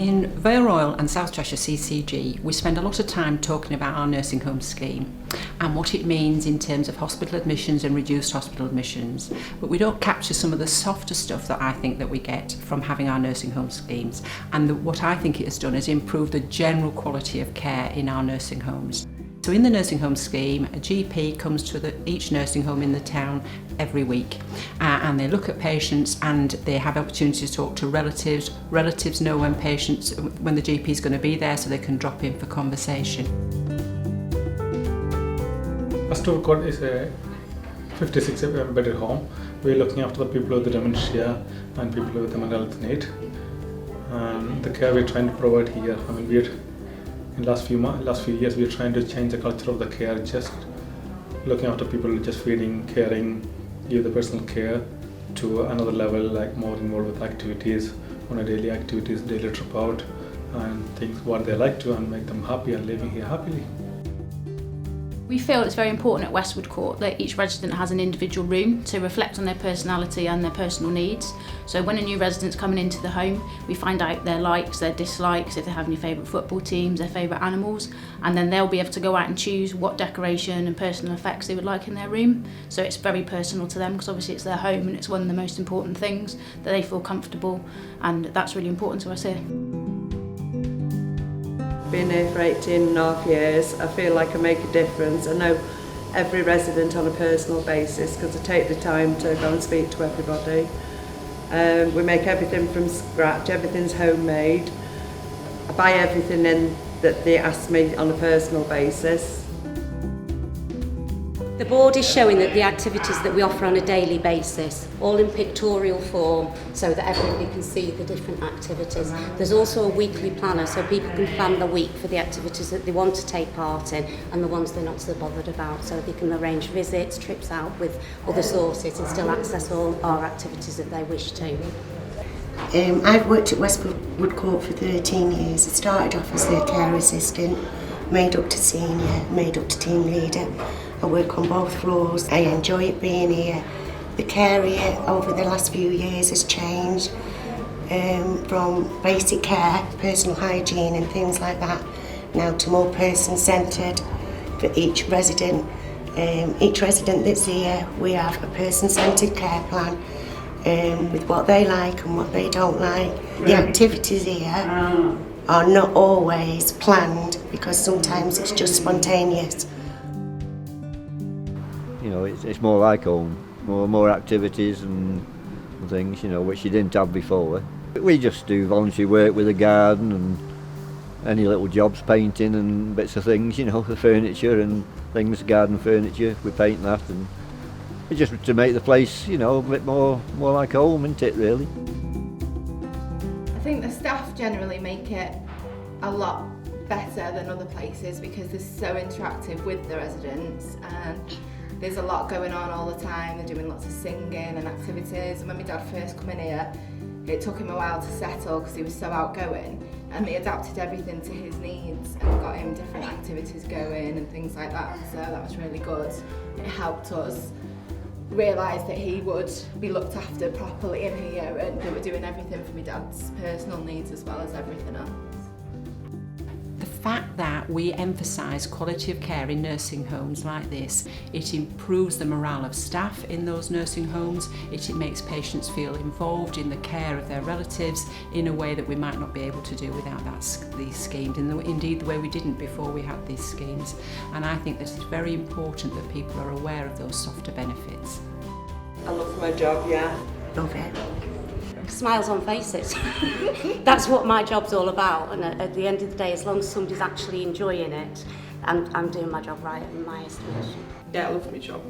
In Vale Royal and South Cheshire CCG, we spend a lot of time talking about our nursing home scheme and what it means in terms of hospital admissions and reduced hospital admissions. But we don't capture some of the softer stuff that I think that we get from having our nursing home schemes. And what I think it has done is improve the general quality of care in our nursing homes. So in the nursing home scheme, a GP comes to each nursing home in the town every week and they look at patients and they have opportunities to talk to relatives. Relatives know when the GP is going to be there so they can drop in for conversation. Astor Court is a 56-bedded home. We're looking after the people with the dementia and people with the mental health need. And the care we're trying to provide here, in the last few years, we're trying to change the culture of the care, just looking after people, just feeding, caring, give the personal care to another level, like more involved with activities, on a daily activities, daily trip out, and things what they like to, and make them happy and living here happily. We feel it's very important at Westwood Court that each resident has an individual room to reflect on their personality and their personal needs. So when a new resident's coming into the home, we find out their likes, their dislikes, if they have any favourite football teams, their favourite animals, and then they'll be able to go out and choose what decoration and personal effects they would like in their room. So it's very personal to them because obviously it's their home and it's one of the most important things that they feel comfortable, and that's really important to us here. Been here for 18.5 years, I feel like I make a difference. I know every resident on a personal basis because I take the time to go and speak to everybody. We make everything from scratch, everything's homemade. I buy everything in that they ask me on a personal basis. The board is showing that the activities that we offer on a daily basis, all in pictorial form, so that everybody can see the different activities. There's also a weekly planner, so people can plan the week for the activities that they want to take part in and the ones they're not so bothered about, so they can arrange visits, trips out with other sources and still access all our activities if they wish to. I've worked at Westwood Court for 13 years. I started off as a care assistant, made up to senior, made up to team leader. I work on both floors. I enjoy it being here. The care here over the last few years has changed from basic care, personal hygiene and things like that, now to more person-centred for each resident. Each resident that's here, we have a person-centred care plan with what they like and what they don't like. The activities here are not always planned because sometimes it's just spontaneous. You know, it's more like home, more activities and things, you know, which you didn't have before. We just do voluntary work with the garden and any little jobs, painting and bits of things, you know, the furniture and things, garden furniture, we paint that, and it's just to make the place, you know, a bit more like home, isn't it, really? I think the staff generally make it a lot better than other places because they're so interactive with the residents, and there's a lot going on all the time. They're doing lots of singing and activities, and when my dad first come in here, it took him a while to settle because he was so outgoing, and they adapted everything to his needs and got him different activities going and things like that, so that was really good. It helped us realise that he would be looked after properly in here, and they were doing everything for my dad's personal needs as well as everything else. The fact that we emphasise quality of care in nursing homes like this, it improves the morale of staff in those nursing homes, it makes patients feel involved in the care of their relatives in a way that we might not be able to do without these schemes, and indeed the way we didn't before we had these schemes. And I think that it's very important that people are aware of those softer benefits. I love my job, yeah. Love it. Smiles on faces. That's what my job's all about, and at the end of the day, as long as somebody's actually enjoying it, I'm doing my job right in my estimation. Yeah, I love my job.